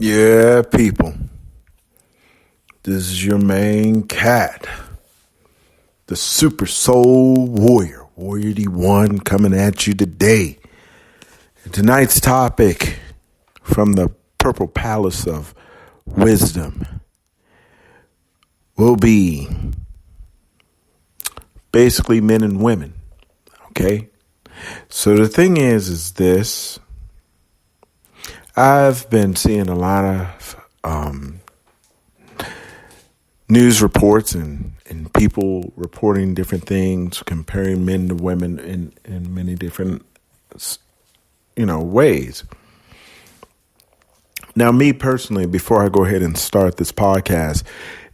Yeah, people. This is your main cat, the Super Soul Warrior, Warrior D1, coming at you today. And tonight's topic from the Purple Palace of Wisdom will be basically men and women. Okay? So the thing is this. I've been seeing a lot of news reports and people reporting different things, comparing men to women in many different, ways. Now, me personally, before I go ahead and start this podcast,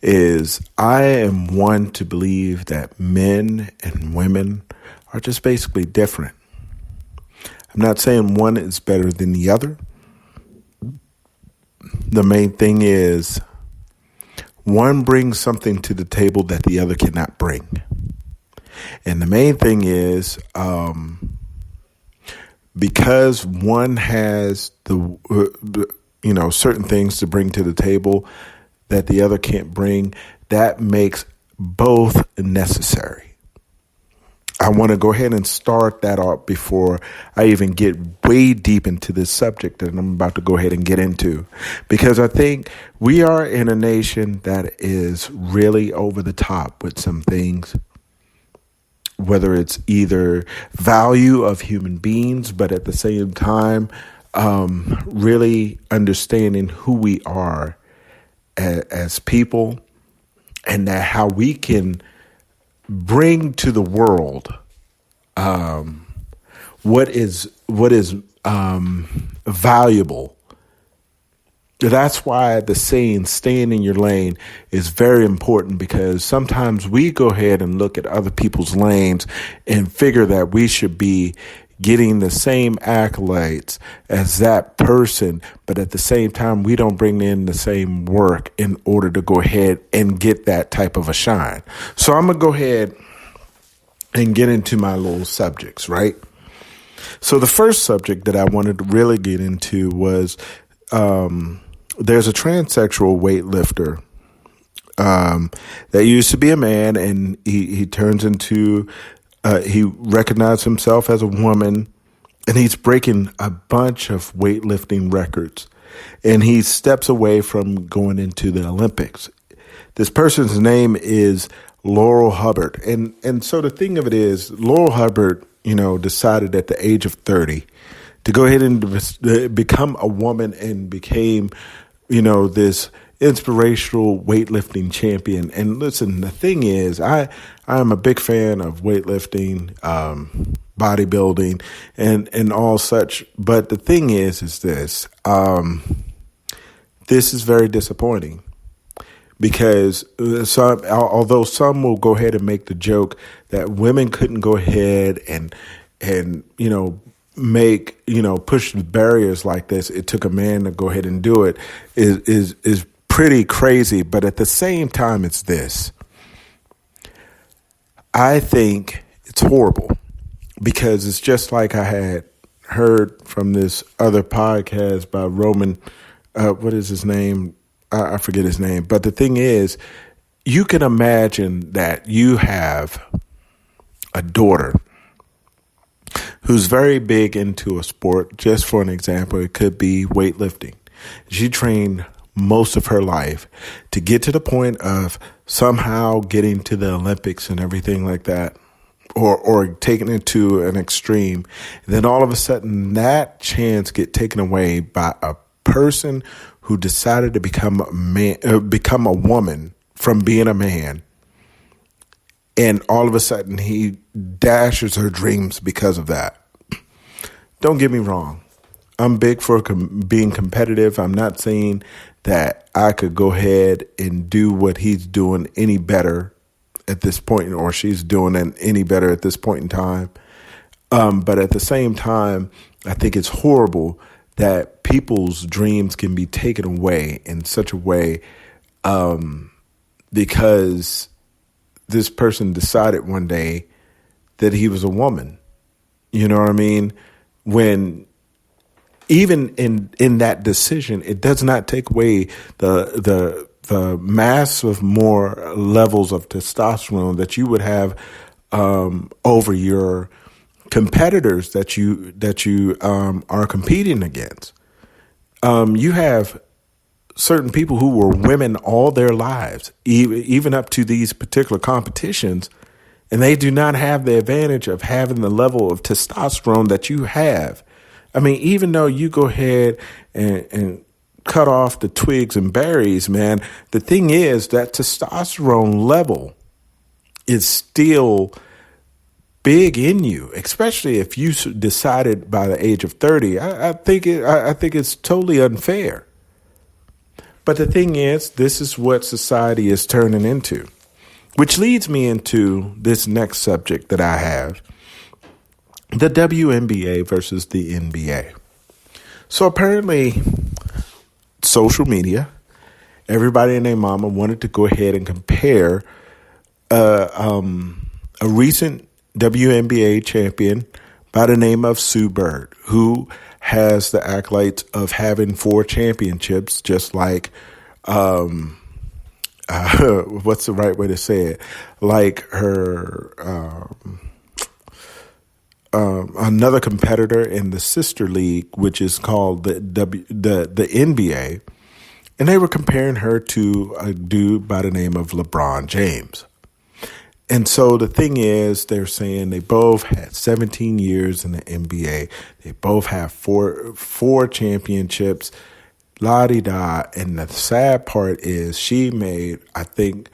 is I am one to believe that men and women are just basically different. I'm not saying one is better than the other. The main thing is one brings something to the table that the other cannot bring. And the main thing is because one has certain things to bring to the table that the other can't bring, that makes both necessary. I want to go ahead and start that off before I even get way deep into this subject that I'm about to go ahead and get into, because I think we are in a nation that is really over the top with some things, whether it's either value of human beings, but at the same time, really understanding who we are as people, and that how we can bring to the world what is valuable. That's why the saying "stay in your lane" is very important, because sometimes we go ahead and look at other people's lanes and figure that we should be getting the same accolades as that person, but at the same time, we don't bring in the same work in order to go ahead and get that type of a shine. So I'm going to go ahead and get into my little subjects, right? So the first subject that I wanted to really get into was there's a transsexual weightlifter that used to be a man, and he turns into he recognized himself as a woman, and he's breaking a bunch of weightlifting records, and he steps away from going into the Olympics. This person's name is Laurel Hubbard. And so the thing of it is, Laurel Hubbard, decided at the age of 30 to go ahead and become a woman, and became, this inspirational weightlifting champion. And listen, the thing is, I'm a big fan of weightlifting, bodybuilding, and all such. But the thing is this, this is very disappointing, because although some will go ahead and make the joke that women couldn't go ahead and push the barriers like this, it took a man to go ahead and do it, is pretty crazy. But at the same time, it's this. I think it's horrible, because it's just like I had heard from this other podcast by Roman, what is his name? I forget his name. But the thing is, you can imagine that you have a daughter who's very big into a sport. Just for an example, it could be weightlifting. She trained most of her life to get to the point of somehow getting to the Olympics and everything like that, or taking it to an extreme. And then all of a sudden, that chance get taken away by a person who decided to become a woman from being a man. And all of a sudden, he dashes her dreams because of that. Don't get me wrong. I'm big for being competitive. I'm not saying that I could go ahead and do what he's doing any better at this point, or she's doing any better at this point in time. But at the same time, I think it's horrible that people's dreams can be taken away in such a way because this person decided one day that he was a woman. You know what I mean? When even in that decision, it does not take away the massive more levels of testosterone that you would have over your competitors that you are competing against. You have certain people who were women all their lives, even up to these particular competitions, and they do not have the advantage of having the level of testosterone that you have. I mean, even though you go ahead and cut off the twigs and berries, man, the thing is that testosterone level is still big in you, especially if you decided by the age of 30. I think it's totally unfair. But the thing is, this is what society is turning into, which leads me into this next subject that I have, the WNBA versus the NBA. So apparently, social media, everybody and their mama wanted to go ahead and compare a recent WNBA champion by the name of Sue Bird, who has the accolades of having 4 championships, just like, what's the right way to say it? Like her, another competitor in the sister league, which is called the NBA, and they were comparing her to a dude by the name of LeBron James. And so the thing is, they're saying they both had 17 years in the NBA. They both have four championships, la-di-da. And the sad part is she made, I think,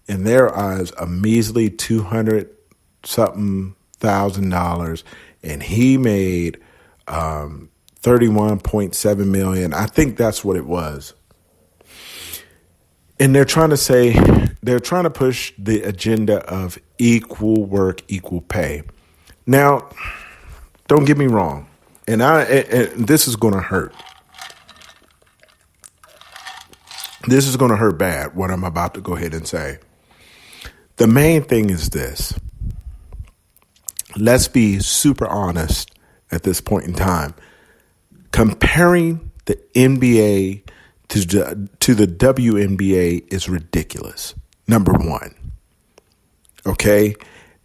in their eyes, a measly $200-something thousand, and he made $31.7 million. I think that's what it was. And they're trying to push the agenda of equal work, equal pay. Now, don't get me wrong, and this is going to hurt. This is going to hurt bad, what I'm about to go ahead and say. The main thing is this. Let's be super honest at this point in time. Comparing the NBA to the WNBA is ridiculous. Number one. Okay.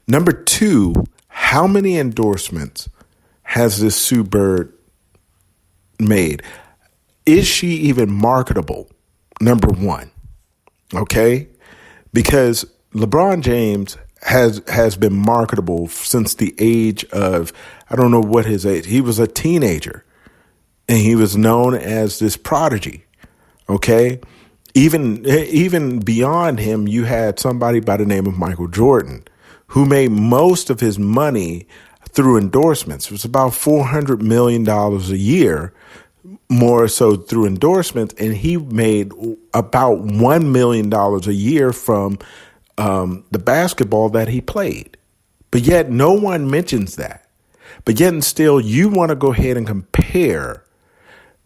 Number two, how many endorsements has this Sue Bird made? Is she even marketable? Number one. Okay. Because LeBron James has been marketable since the age of, I don't know what his age. He was a teenager and he was known as this prodigy. Okay. Even beyond him, you had somebody by the name of Michael Jordan, who made most of his money through endorsements. It was about $400 million a year, more so through endorsements. And he made about $1 million a year from the basketball that he played. But yet no one mentions that. But yet and still, you want to go ahead and compare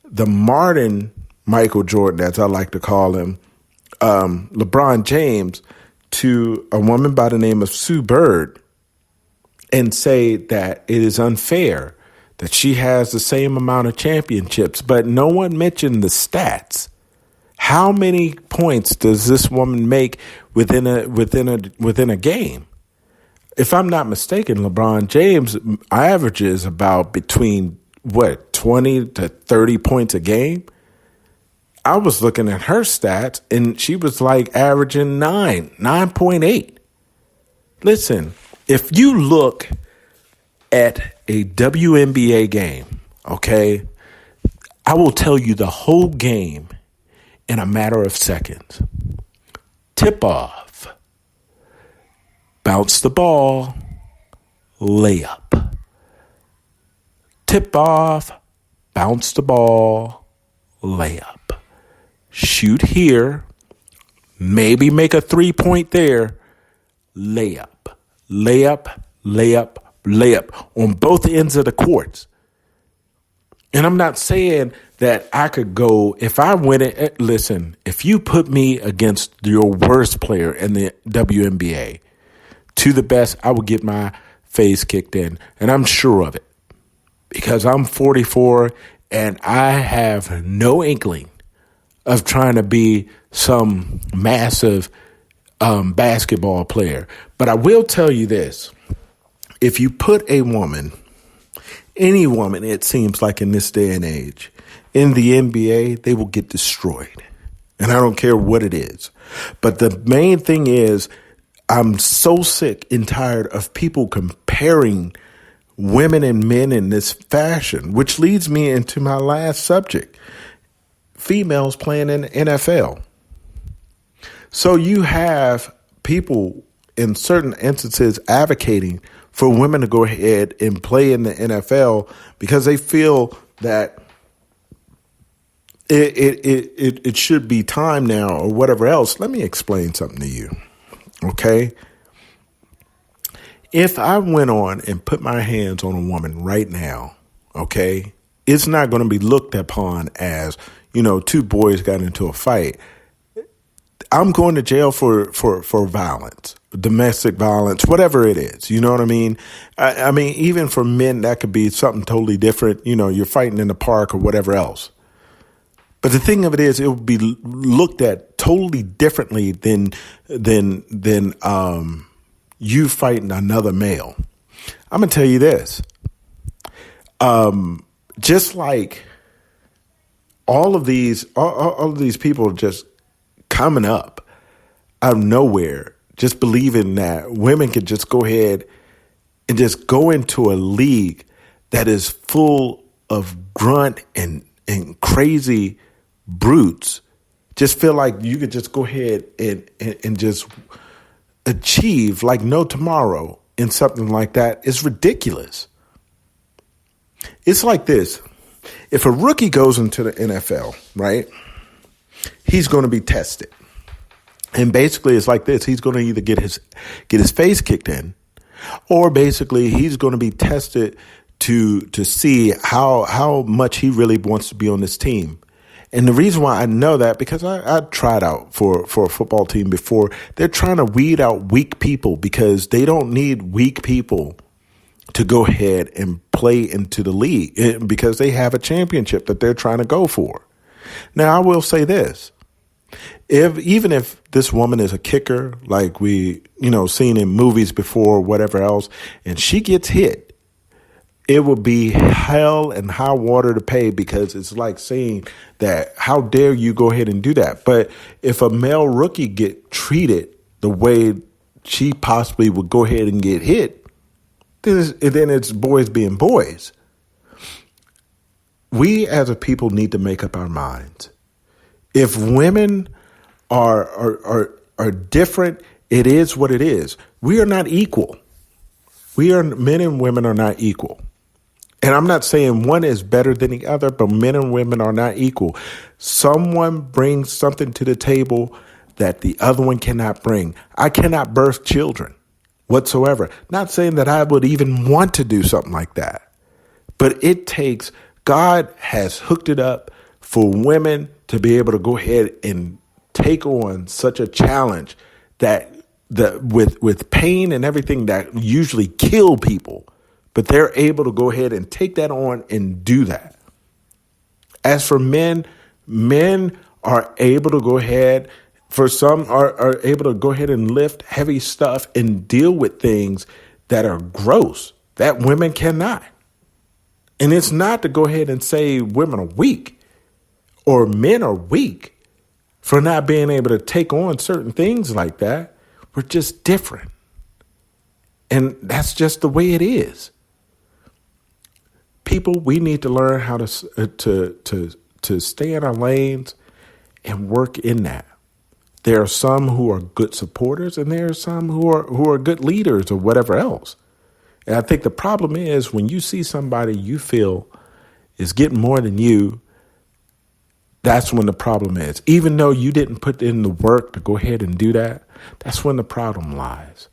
the modern Michael Jordan, as I like to call him, LeBron James, to a woman by the name of Sue Bird and say that it is unfair that she has the same amount of championships, but no one mentioned the stats. How many points does this woman make within a game? If I'm not mistaken, LeBron James averages about between 20 to 30 points a game. I was looking at her stats and she was like averaging 9.8. Listen, if you look at a WNBA game, okay, I will tell you the whole game in a matter of seconds. Tip off, bounce the ball, layup. Tip off, bounce the ball, layup. Shoot here, maybe make a 3-point there, layup, layup, layup, layup on both ends of the courts. And I'm not saying that I could go, if I win it, listen, if you put me against your worst player in the WNBA to the best, I would get my face kicked in. And I'm sure of it because I'm 44 And I have no inkling of trying to be some massive basketball player. But I will tell you this. If you put a woman, any woman, it seems like in this day and age, in the NBA, they will get destroyed. And I don't care what it is. But the main thing is, I'm so sick and tired of people comparing women and men in this fashion, which leads me into my last subject, females playing in the NFL. So you have people in certain instances advocating for women to go ahead and play in the NFL because they feel that it should be time now or whatever else. Let me explain something to you, okay? If I went on and put my hands on a woman right now, okay, it's not going to be looked upon as, two boys got into a fight. I'm going to jail for violence, domestic violence, whatever it is. You know what I mean? I mean, even for men, that could be something totally different. You're fighting in the park or whatever else. But the thing of it is, it would be looked at totally differently than you fighting another male. I'm going to tell you this. Just like all of these people just coming up out of nowhere, just believing that women could just go ahead and just go into a league that is full of grunt and crazy brutes, just feel like you could just go ahead and just achieve like no tomorrow in something like that is ridiculous. It's like this. If a rookie goes into the NFL, right, he's going to be tested. And basically it's like this. He's going to either get his face kicked in, or basically he's going to be tested to see how much he really wants to be on this team. And the reason why I know that, because I tried out for a football team before. They're trying to weed out weak people because they don't need weak people to go ahead and play into the league because they have a championship that they're trying to go for. Now, I will say this. Even if this woman is a kicker, like we, seen in movies before or whatever else, and she gets hit, it would be hell and high water to pay, because it's like saying that, how dare you go ahead and do that? But if a male rookie get treated the way she possibly would go ahead and get hit, then it's boys being boys. We as a people need to make up our minds. If women are different, it is what it is. We are not equal. Men and women are not equal. And I'm not saying one is better than the other, but men and women are not equal. Someone brings something to the table that the other one cannot bring. I cannot birth children whatsoever. Not saying that I would even want to do something like that. But God has hooked it up for women to be able to go ahead and take on such a challenge that with pain and everything that usually kill people. But they're able to go ahead and take that on and do that. As for men are able to go ahead, for some are able to go ahead and lift heavy stuff and deal with things that are gross that women cannot. And it's not to go ahead and say women are weak or men are weak for not being able to take on certain things like that. We're just different. And that's just the way it is. People, we need to learn how to stay in our lanes and work in that. There are some who are good supporters, and there are some who are good leaders or whatever else. And I think the problem is when you see somebody you feel is getting more than you, that's when the problem is. Even though you didn't put in the work to go ahead and do that, that's when the problem lies.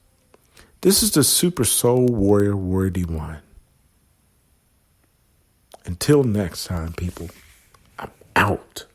This is the Super Soul Warrior Wordy One. Until next time, people, I'm out.